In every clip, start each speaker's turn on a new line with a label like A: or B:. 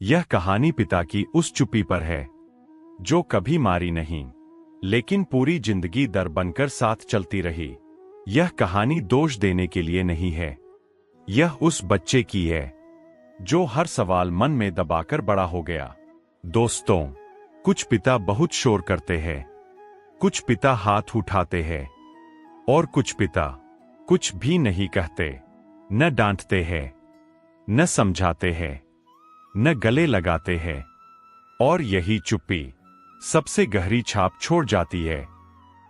A: यह कहानी पिता की उस चुप्पी पर है जो कभी मारी नहीं, लेकिन पूरी जिंदगी दर बनकर साथ चलती रही। यह कहानी दोष देने के लिए नहीं है, यह उस बच्चे की है जो हर सवाल मन में दबाकर बड़ा हो गया। दोस्तों, कुछ पिता बहुत शोर करते हैं, कुछ पिता हाथ उठाते हैं, और कुछ पिता कुछ भी नहीं कहते, न डांटते हैं, न समझाते हैं, न गले लगाते हैं, और यही चुप्पी सबसे गहरी छाप छोड़ जाती है।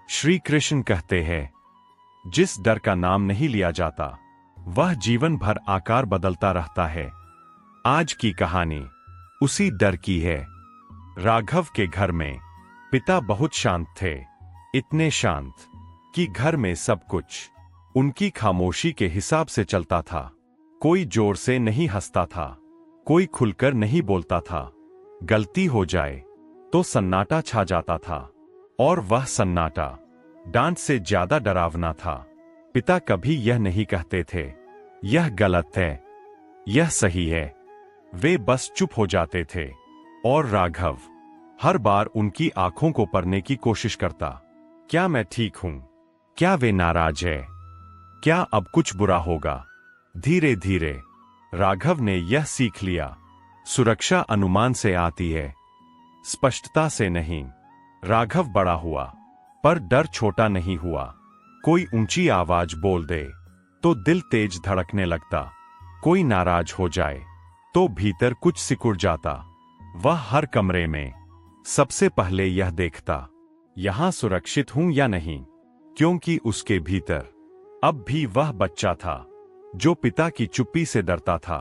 A: श्री कृष्ण कहते हैं, जिस डर का नाम नहीं लिया जाता वह जीवन भर आकार बदलता रहता है। आज की कहानी उसी डर की है। राघव के घर में पिता बहुत शांत थे, इतने शांत कि घर में सब कुछ उनकी खामोशी के हिसाब से चलता था। कोई जोर से नहीं हंसता था, कोई खुलकर नहीं बोलता था। गलती हो जाए तो सन्नाटा छा जाता था, और वह सन्नाटा डांट से ज्यादा डरावना था। पिता कभी यह नहीं कहते थे, यह गलत है, यह सही है। वे बस चुप हो जाते थे, और राघव हर बार उनकी आंखों को पढ़ने की कोशिश करता। क्या मैं ठीक हूं? क्या वे नाराज है? क्या अब कुछ बुरा होगा? धीरे धीरे राघव ने यह सीख लिया, सुरक्षा अनुमान से आती है, स्पष्टता से नहीं। राघव बड़ा हुआ, पर डर छोटा नहीं हुआ। कोई ऊंची आवाज बोल दे तो दिल तेज धड़कने लगता, कोई नाराज हो जाए तो भीतर कुछ सिकुड़ जाता। वह हर कमरे में सबसे पहले यह देखता, यहां सुरक्षित हूं या नहीं, क्योंकि उसके भीतर अब भी वह बच्चा था जो पिता की चुप्पी से डरता था।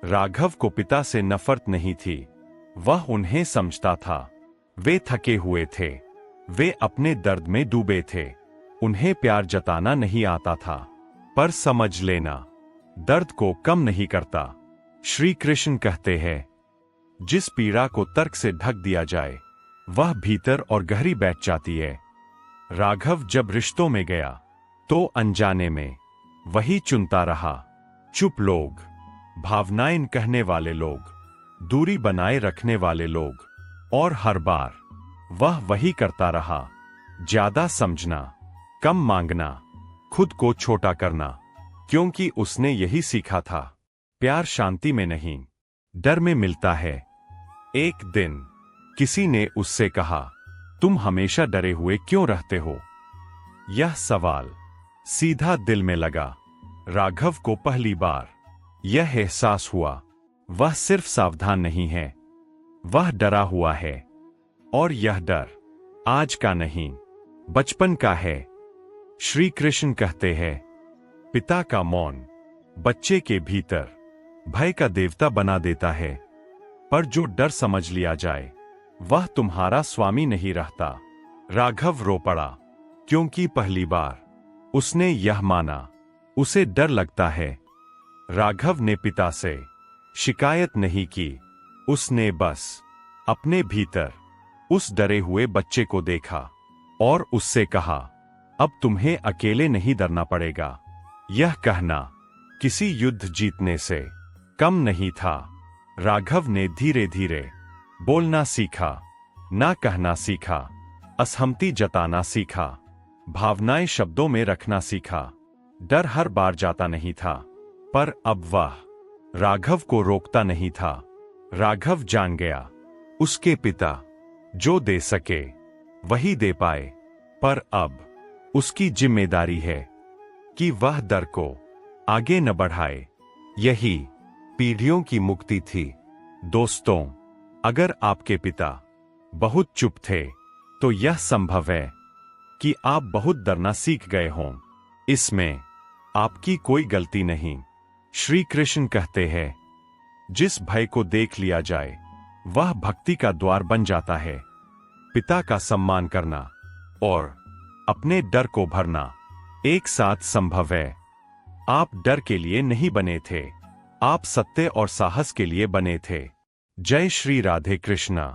A: राघव को पिता से नफरत नहीं थी, वह उन्हें समझता था। वे थके हुए थे, वे अपने दर्द में डूबे थे, उन्हें प्यार जताना नहीं आता था, पर समझ लेना दर्द को कम नहीं करता। श्री कृष्ण कहते हैं, जिस पीड़ा को तर्क से ढक दिया जाए वह भीतर और गहरी बैठ जाती है। राघव जब रिश्तों में गया तो अनजाने में वही चुनता रहा। चुप लोग, भावनाएं कहने वाले लोग, दूरी बनाए रखने वाले लोग, और हर बार वह वही करता रहा। ज्यादा समझना, कम मांगना, खुद को छोटा करना, क्योंकि उसने यही सीखा था, प्यार शांति में नहीं, डर में मिलता है। एक दिन किसी ने उससे कहा, तुम हमेशा डरे हुए क्यों रहते हो? यह सवाल सीधा दिल में लगा। राघव को पहली बार यह एहसास हुआ, वह सिर्फ सावधान नहीं है, वह डरा हुआ है। और यह डर आज का नहीं, बचपन का है। श्री कृष्ण कहते हैं, पिता का मौन बच्चे के भीतर भय का देवता बना देता है, पर जो डर समझ लिया जाए वह तुम्हारा स्वामी नहीं रहता। राघव रो पड़ा, क्योंकि पहली बार उसने यह माना, उसे डर लगता है। राघव ने पिता से शिकायत नहीं की, उसने बस अपने भीतर उस डरे हुए बच्चे को देखा और उससे कहा, अब तुम्हें अकेले नहीं डरना पड़ेगा। यह कहना किसी युद्ध जीतने से कम नहीं था। राघव ने धीरे धीरे बोलना सीखा, ना कहना सीखा, असहमति जताना सीखा, भावनाएं शब्दों में रखना सीखा। डर हर बार जाता नहीं था, पर अब वह राघव को रोकता नहीं था। राघव जान गया, उसके पिता जो दे सके वही दे पाए, पर अब उसकी जिम्मेदारी है कि वह डर को आगे न बढ़ाए। यही पीढ़ियों की मुक्ति थी। दोस्तों, अगर आपके पिता बहुत चुप थे तो यह संभव है कि आप बहुत डरना सीख गए हों। इसमें आपकी कोई गलती नहीं। श्री कृष्ण कहते हैं, जिस भय को देख लिया जाए वह भक्ति का द्वार बन जाता है। पिता का सम्मान करना और अपने डर को भरना एक साथ संभव है। आप डर के लिए नहीं बने थे, आप सत्य और साहस के लिए बने थे। जय श्री राधे कृष्णा।